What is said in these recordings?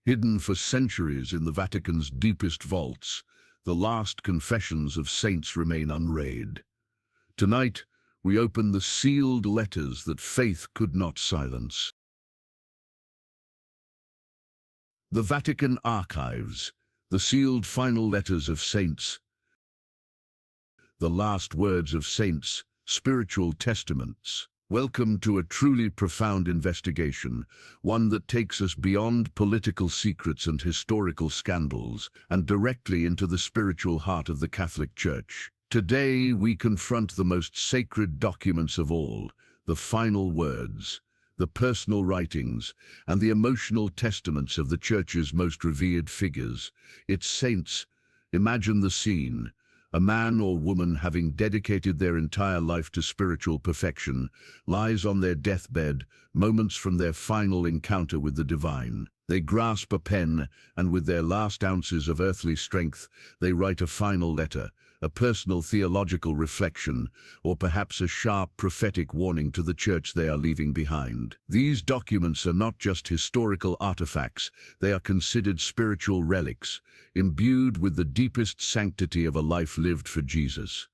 Hidden for centuries in the Vatican's deepest vaults, the last confessions of saints remain unread. Tonight, we open the sealed letters that faith could not silence. The Vatican Archives, the sealed final letters of saints, the last words of saints, spiritual testaments. Welcome to a truly profound investigation, one that takes us beyond political secrets and historical scandals, and directly into the spiritual heart of the Catholic Church. Today, we confront the most sacred documents of all, the final words, the personal writings, and the emotional testaments of the Church's most revered figures, its saints. Imagine the scene. A man or woman, having dedicated their entire life to spiritual perfection, lies on their deathbed, moments from their final encounter with the divine. They grasp a pen, and with their last ounces of earthly strength, they write a final letter, a personal theological reflection, or perhaps a sharp prophetic warning to the Church they are leaving behind. These documents are not just historical artifacts, they are considered spiritual relics, imbued with the deepest sanctity of a life lived for Jesus.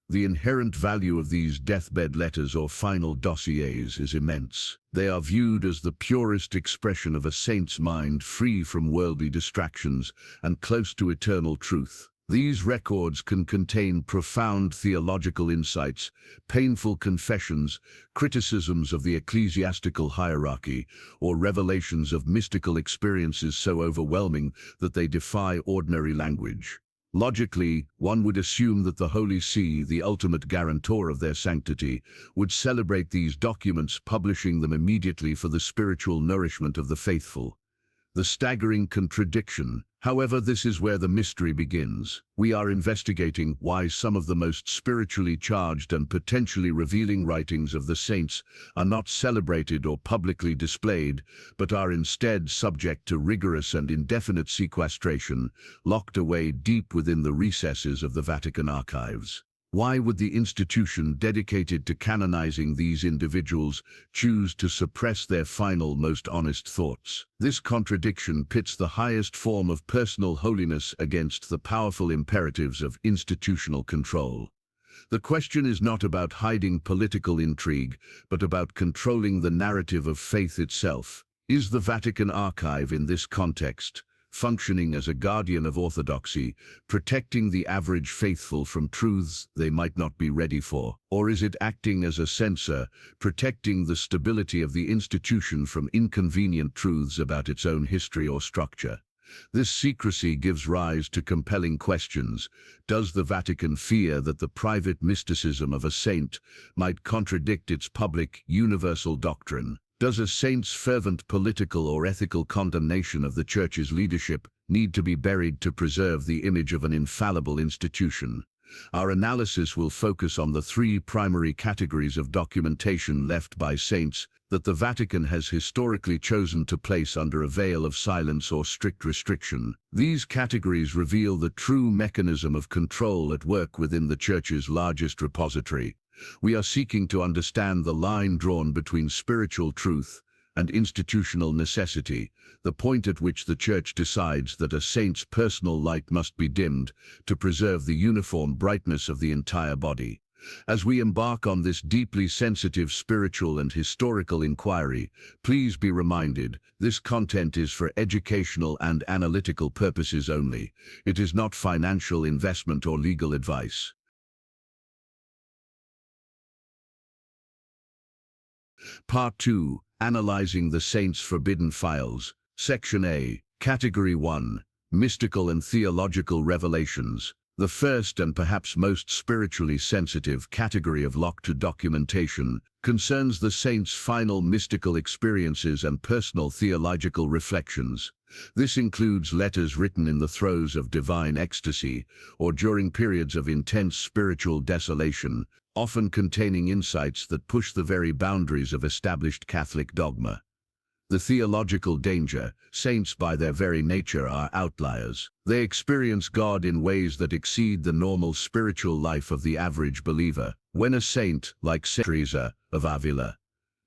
The inherent value of these deathbed letters or final dossiers is immense. They are viewed as the purest expression of a saint's mind, free from worldly distractions and close to eternal truth. These records can contain profound theological insights, painful confessions, criticisms of the ecclesiastical hierarchy, or revelations of mystical experiences so overwhelming that they defy ordinary language. Logically, one would assume that the Holy See, the ultimate guarantor of their sanctity, would celebrate these documents, publishing them immediately for the spiritual nourishment of the faithful. The staggering contradiction. However, this is where the mystery begins. We are investigating why some of the most spiritually charged and potentially revealing writings of the saints are not celebrated or publicly displayed, but are instead subject to rigorous and indefinite sequestration, locked away deep within the recesses of the Vatican Archives. Why would the institution dedicated to canonizing these individuals choose to suppress their final, most honest thoughts? This contradiction pits the highest form of personal holiness against the powerful imperatives of institutional control. The question is not about hiding political intrigue, but about controlling the narrative of faith itself. Is the Vatican Archive, in this context, functioning as a guardian of orthodoxy, protecting the average faithful from truths they might not be ready for? Or is it acting as a censor, protecting the stability of the institution from inconvenient truths about its own history or structure? This secrecy gives rise to compelling questions. Does the Vatican fear that the private mysticism of a saint might contradict its public, universal doctrine? Does a saint's fervent political or ethical condemnation of the Church's leadership need to be buried to preserve the image of an infallible institution? Our analysis will focus on the three primary categories of documentation left by saints that the Vatican has historically chosen to place under a veil of silence or strict restriction. These categories reveal the true mechanism of control at work within the Church's largest repository. We are seeking to understand the line drawn between spiritual truth and institutional necessity, the point at which the Church decides that a saint's personal light must be dimmed to preserve the uniform brightness of the entire body. As we embark on this deeply sensitive spiritual and historical inquiry, please be reminded, this content is for educational and analytical purposes only. It is not financial investment or legal advice. Part 2. Analyzing the Saints' Forbidden Files. Section A. Category 1. Mystical and Theological Revelations. The first and perhaps most spiritually sensitive category of locked documentation concerns the saints' final mystical experiences and personal theological reflections. This includes letters written in the throes of divine ecstasy or during periods of intense spiritual desolation, often containing insights that push the very boundaries of established Catholic dogma. The theological danger: saints by their very nature are outliers. They experience God in ways that exceed the normal spiritual life of the average believer. When a saint, like Saint Teresa of Avila,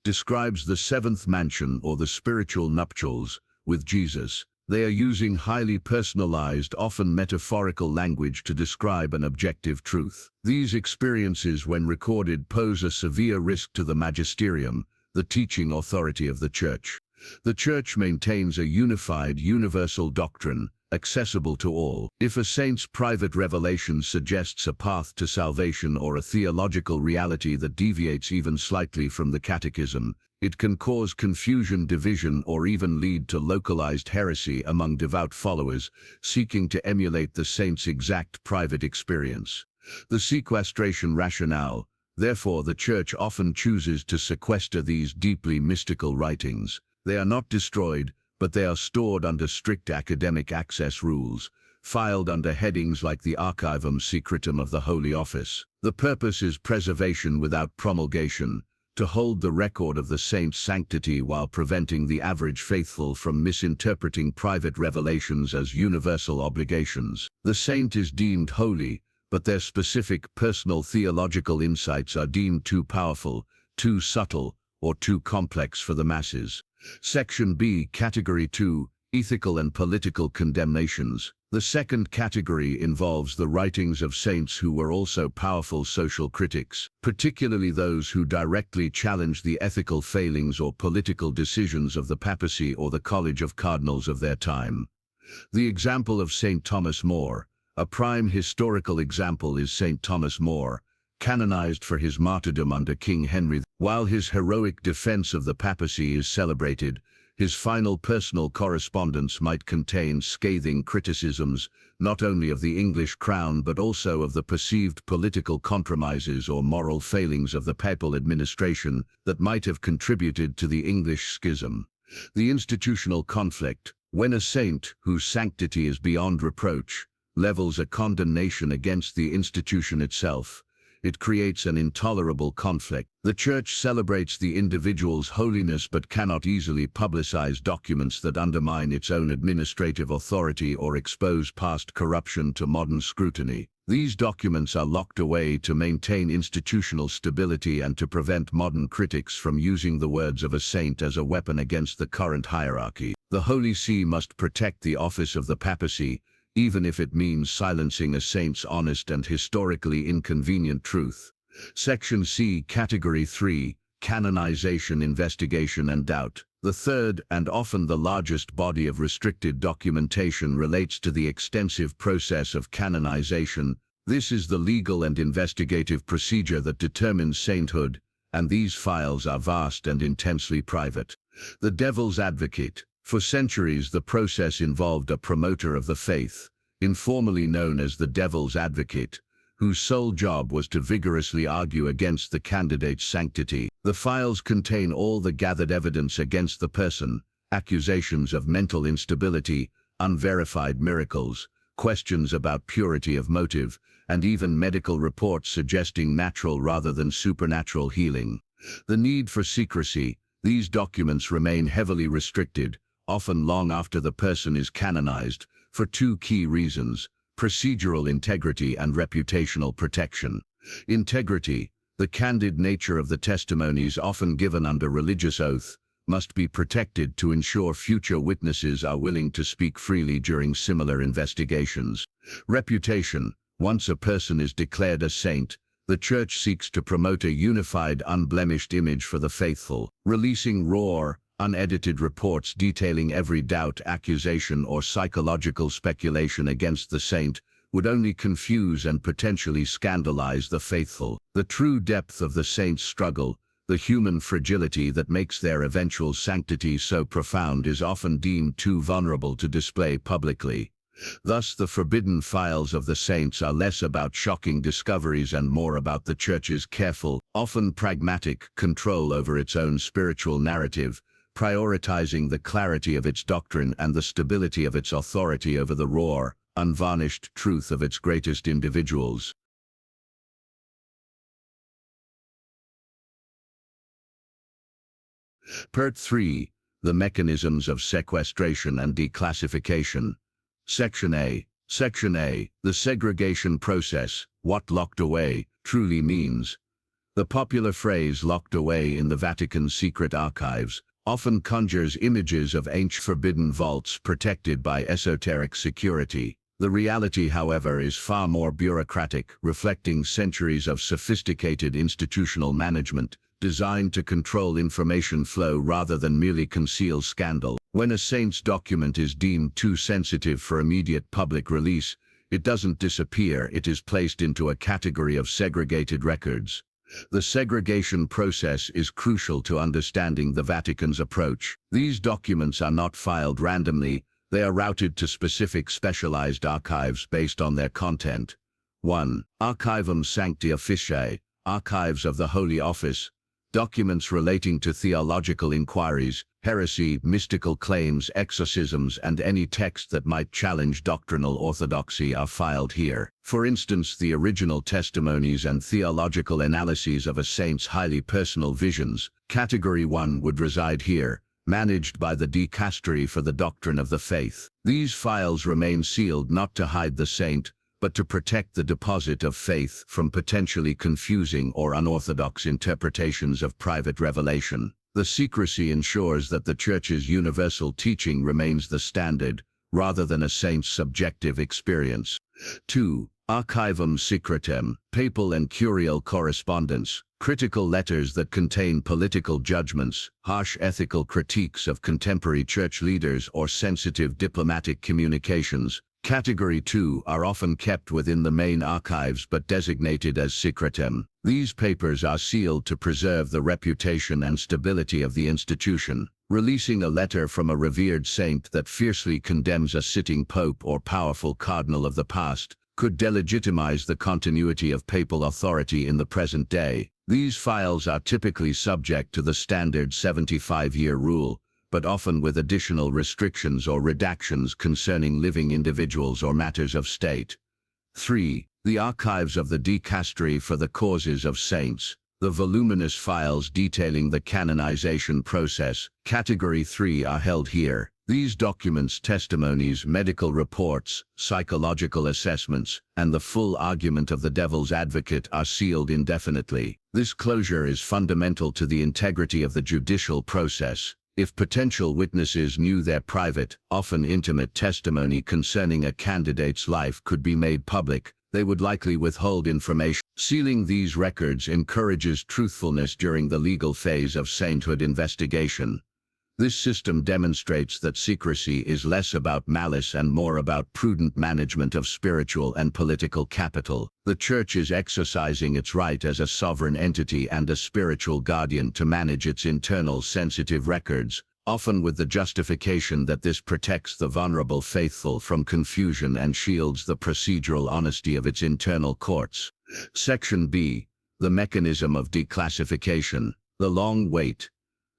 describes the seventh mansion or the spiritual nuptials with Jesus, They are using highly personalized, often metaphorical language to describe an objective truth. These experiences, when recorded, pose a severe risk to the magisterium, the teaching authority of the Church. The Church maintains a unified, universal doctrine, accessible to all. If a saint's private revelation suggests a path to salvation or a theological reality that deviates even slightly from the Catechism, it can cause confusion, division, or even lead to localized heresy among devout followers seeking to emulate the saint's exact private experience. The sequestration rationale. Therefore, the Church often chooses to sequester these deeply mystical writings. They are not destroyed, but they are stored under strict academic access rules, filed under headings like the Archivum Secretum of the Holy Office. The purpose is preservation without promulgation, to hold the record of the saint's sanctity while preventing the average faithful from misinterpreting private revelations as universal obligations. The saint is deemed holy, but their specific personal theological insights are deemed too powerful, too subtle, or too complex for the masses. Section B, Category 2, Ethical and Political Condemnations. The second category involves the writings of saints who were also powerful social critics, particularly those who directly challenged the ethical failings or political decisions of the papacy or the College of Cardinals of their time. The example of St. Thomas More. A prime historical example is St. Thomas More, canonized for his martyrdom under King Henry. While his heroic defense of the papacy is celebrated, his final personal correspondence might contain scathing criticisms not only of the English crown but also of the perceived political compromises or moral failings of the papal administration that might have contributed to the English schism. The institutional conflict. When a saint, whose sanctity is beyond reproach, levels a condemnation against the institution itself, it creates an intolerable conflict. The Church celebrates the individual's holiness but cannot easily publicize documents that undermine its own administrative authority or expose past corruption to modern scrutiny. These documents are locked away to maintain institutional stability and to prevent modern critics from using the words of a saint as a weapon against the current hierarchy. The Holy See must protect the office of the papacy, even if it means silencing a saint's honest and historically inconvenient truth. Section C, Category 3, Canonization, Investigation and Doubt. The third, and often the largest body of restricted documentation, relates to the extensive process of canonization. This is the legal and investigative procedure that determines sainthood, and these files are vast and intensely private. The devil's advocate. For centuries, the process involved a promoter of the faith, informally known as the devil's advocate, whose sole job was to vigorously argue against the candidate's sanctity. The files contain all the gathered evidence against the person, accusations of mental instability, unverified miracles, questions about purity of motive, and even medical reports suggesting natural rather than supernatural healing. The need for secrecy. These documents remain heavily restricted, often long after the person is canonized, for two key reasons: procedural integrity and reputational protection. Integrity. The candid nature of the testimonies, often given under religious oath, must be protected to ensure future witnesses are willing to speak freely during similar investigations. Reputation. Once a person is declared a saint, the Church seeks to promote a unified, unblemished image for the faithful, releasing raw, unedited reports detailing every doubt, accusation, or psychological speculation against the saint would only confuse and potentially scandalize the faithful. The true depth of the saint's struggle, the human fragility that makes their eventual sanctity so profound, is often deemed too vulnerable to display publicly. Thus, the forbidden files of the saints are less about shocking discoveries and more about the Church's careful, often pragmatic, control over its own spiritual narrative, prioritizing the clarity of its doctrine and the stability of its authority over the raw, unvarnished truth of its greatest individuals. Part 3. The Mechanisms of Sequestration and Declassification. Section A. Section A. The segregation process. What locked away truly means. The popular phrase "locked away" in the Vatican's secret archives, often conjures images of ancient forbidden vaults protected by esoteric security. The reality, however, is far more bureaucratic, reflecting centuries of sophisticated institutional management, designed to control information flow rather than merely conceal scandal. When a saint's document is deemed too sensitive for immediate public release, it doesn't disappear, it is placed into a category of segregated records. The segregation process is crucial to understanding the Vatican's approach. These documents are not filed randomly, they are routed to specific specialized archives based on their content. 1. Archivum Sancti Officiae, Archives of the Holy Office. Documents relating to theological inquiries, heresy, mystical claims, exorcisms, and any text that might challenge doctrinal orthodoxy are filed here. For instance, the original testimonies and theological analyses of a saint's highly personal visions, Category 1, would reside here, managed by the dicastery for the doctrine of the faith. These files remain sealed not to hide the saint, but to protect the deposit of faith from potentially confusing or unorthodox interpretations of private revelation. The secrecy ensures that the Church's universal teaching remains the standard, rather than a saint's subjective experience. 2. Archivum Secretum, papal and curial correspondence, critical letters that contain political judgments, harsh ethical critiques of contemporary church leaders, or sensitive diplomatic communications. Category 2 are often kept within the main archives but designated as secretum. These papers are sealed to preserve the reputation and stability of the institution. Releasing a letter from a revered saint that fiercely condemns a sitting pope or powerful cardinal of the past could delegitimize the continuity of papal authority in the present day. These files are typically subject to the standard 75-year rule, but often with additional restrictions or redactions concerning living individuals or matters of state. 3. The Archives of the Dicastery for the Causes of Saints. The voluminous files detailing the canonization process, Category 3, are held here. These documents, testimonies, medical reports, psychological assessments, and the full argument of the devil's advocate are sealed indefinitely. This closure is fundamental to the integrity of the judicial process. If potential witnesses knew their private, often intimate testimony concerning a candidate's life could be made public, they would likely withhold information. Sealing these records encourages truthfulness during the legal phase of sainthood investigation. This system demonstrates that secrecy is less about malice and more about prudent management of spiritual and political capital. The Church is exercising its right as a sovereign entity and a spiritual guardian to manage its internal sensitive records, often with the justification that this protects the vulnerable faithful from confusion and shields the procedural honesty of its internal courts. Section B. The mechanism of declassification. The long wait.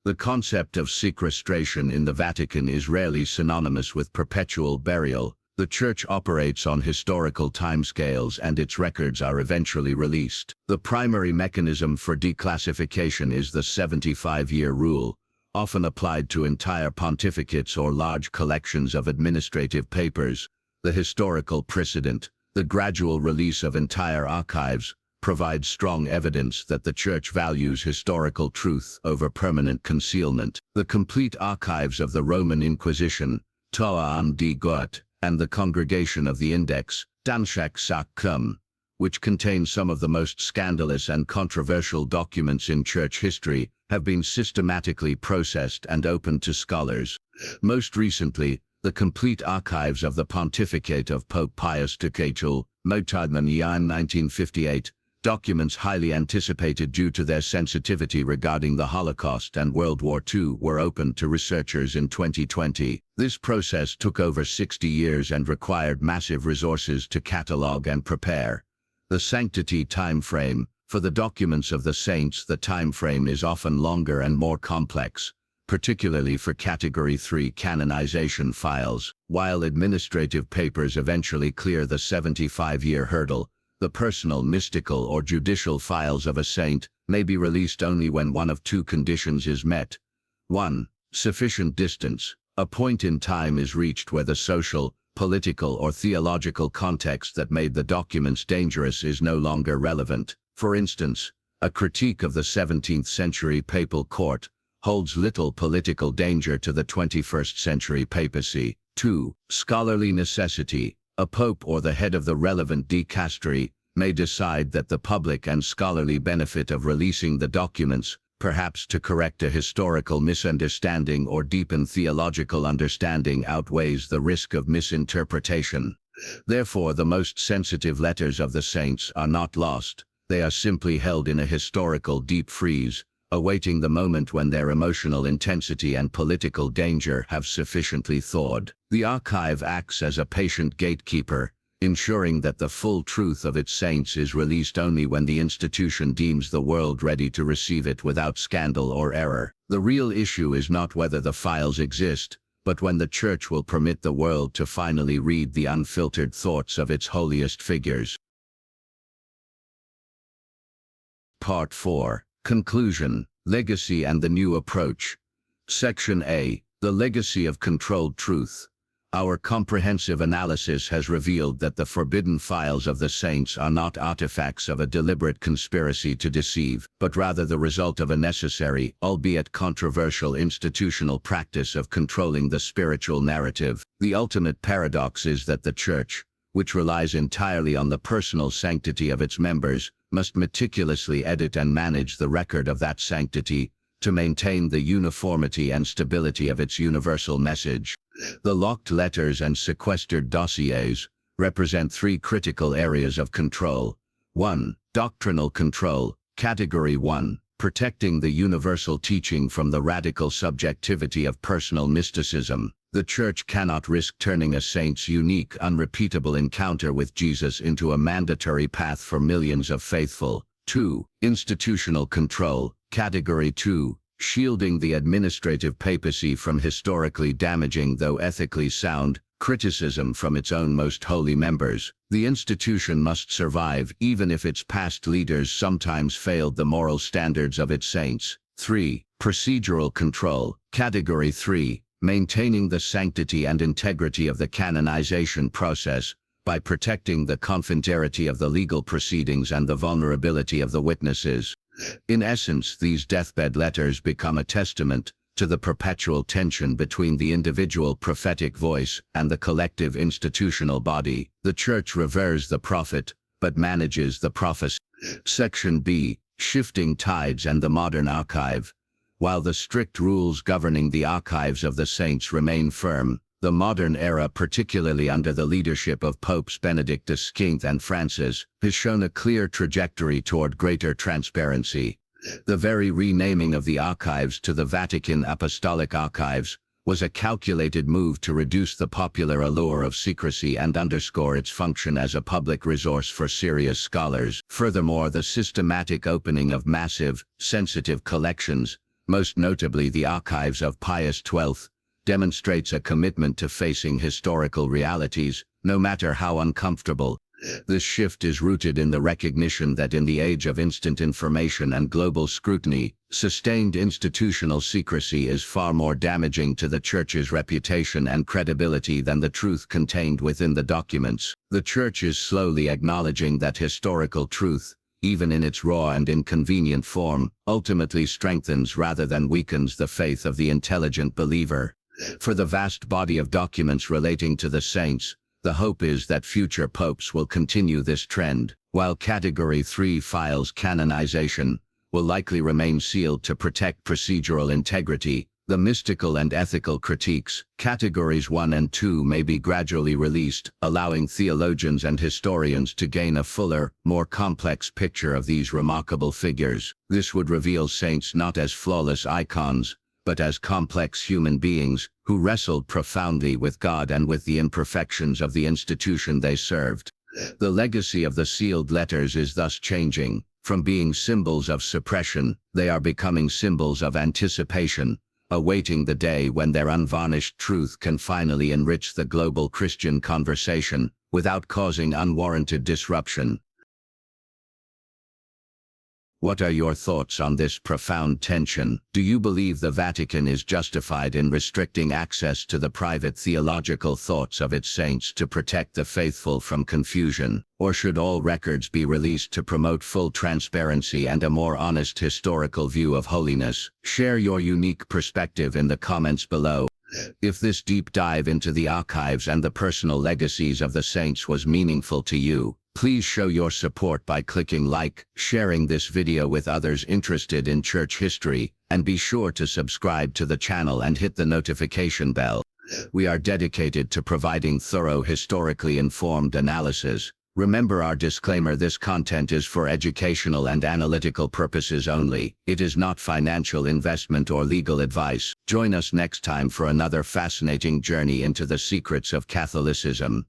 The concept of sequestration in the Vatican is rarely synonymous with perpetual burial. The Church operates on historical timescales and its records are eventually released. The primary mechanism for declassification is the 75-year rule, often applied to entire pontificates or large collections of administrative papers. The historical precedent, the gradual release of entire archives, provides strong evidence that the Church values historical truth over permanent concealment. The complete archives of the Roman Inquisition, Toa an die Gott, and the Congregation of the Index, Danshak Sak Kum, which contain some of the most scandalous and controversial documents in Church history, have been systematically processed and opened to scholars. Most recently, the complete archives of the pontificate of Pope Pius XII, Motagman Yan 1958, documents highly anticipated due to their sensitivity regarding the Holocaust and World War II, were opened to researchers in 2020. This process took over 60 years and required massive resources to catalog and prepare. The sanctity time frame. For the documents of the saints, the time frame is often longer and more complex, particularly for Category 3 canonization files. While administrative papers eventually clear the 75-year hurdle, the personal, mystical, or judicial files of a saint may be released only when one of two conditions is met. 1. Sufficient distance. A point in time is reached where the social, political, or theological context that made the documents dangerous is no longer relevant. For instance, a critique of the 17th-century papal court, holds little political danger to the 21st century papacy. 2. Scholarly necessity. A pope or the head of the relevant dicastery may decide that the public and scholarly benefit of releasing the documents, perhaps to correct a historical misunderstanding or deepen theological understanding, outweighs the risk of misinterpretation. Therefore, the most sensitive letters of the saints are not lost. They are simply held in a historical deep freeze, awaiting the moment when their emotional intensity and political danger have sufficiently thawed. The archive acts as a patient gatekeeper, ensuring that the full truth of its saints is released only when the institution deems the world ready to receive it without scandal or error. The real issue is not whether the files exist, but when the Church will permit the world to finally read the unfiltered thoughts of its holiest figures. Part 4. Conclusion, Legacy and the New Approach. Section A. The Legacy of Controlled Truth. Our comprehensive analysis has revealed that the forbidden files of the saints are not artifacts of a deliberate conspiracy to deceive, but rather the result of a necessary, albeit controversial institutional practice of controlling the spiritual narrative. The ultimate paradox is that the Church, which relies entirely on the personal sanctity of its members, must meticulously edit and manage the record of that sanctity to maintain the uniformity and stability of its universal message. The locked letters and sequestered dossiers represent three critical areas of control. 1. Doctrinal control. Category 1. Protecting the universal teaching from the radical subjectivity of personal mysticism. The Church cannot risk turning a saint's unique, unrepeatable encounter with Jesus into a mandatory path for millions of faithful. 2. Institutional control. Category 2. Shielding the administrative papacy from historically damaging, though ethically sound, criticism from its own most holy members. The institution must survive even if its past leaders sometimes failed the moral standards of its saints. 3. Procedural control. Category 3. Maintaining the sanctity and integrity of the canonization process by protecting the confidentiality of the legal proceedings and the vulnerability of the witnesses. In essence, these deathbed letters become a testament to the perpetual tension between the individual prophetic voice and the collective institutional body. The Church reveres the prophet, but manages the prophecy. Section B. Shifting tides and the modern archive. While the strict rules governing the archives of the saints remain firm, the modern era, particularly under the leadership of Popes Benedict XVI and Francis, has shown a clear trajectory toward greater transparency. The very renaming of the archives to the Vatican Apostolic Archives was a calculated move to reduce the popular allure of secrecy and underscore its function as a public resource for serious scholars. Furthermore, the systematic opening of massive, sensitive collections, most notably the archives of Pius XII, demonstrates a commitment to facing historical realities, no matter how uncomfortable. This shift is rooted in the recognition that in the age of instant information and global scrutiny, sustained institutional secrecy is far more damaging to the Church's reputation and credibility than the truth contained within the documents. The Church is slowly acknowledging that historical truth, even in its raw and inconvenient form, ultimately strengthens rather than weakens the faith of the intelligent believer. For the vast body of documents relating to the saints, the hope is that future popes will continue this trend, while Category 3 files canonization will likely remain sealed to protect procedural integrity. The mystical and ethical critiques, Categories 1 and 2, may be gradually released, allowing theologians and historians to gain a fuller, more complex picture of these remarkable figures. This would reveal saints not as flawless icons, but as complex human beings who wrestled profoundly with God and with the imperfections of the institution they served. The legacy of the sealed letters is thus changing. From being symbols of suppression, they are becoming symbols of anticipation, awaiting the day when their unvarnished truth can finally enrich the global Christian conversation without causing unwarranted disruption. What are your thoughts on this profound tension? Do you believe the Vatican is justified in restricting access to the private theological thoughts of its saints to protect the faithful from confusion? Or should all records be released to promote full transparency and a more honest historical view of holiness? Share your unique perspective in the comments below. If this deep dive into the archives and the personal legacies of the saints was meaningful to you, please show your support by clicking like, sharing this video with others interested in church history, and be sure to subscribe to the channel and hit the notification bell. We are dedicated to providing thorough, historically informed analysis. Remember our disclaimer: this content is for educational and analytical purposes only. It is not financial investment or legal advice. Join us next time for another fascinating journey into the secrets of Catholicism.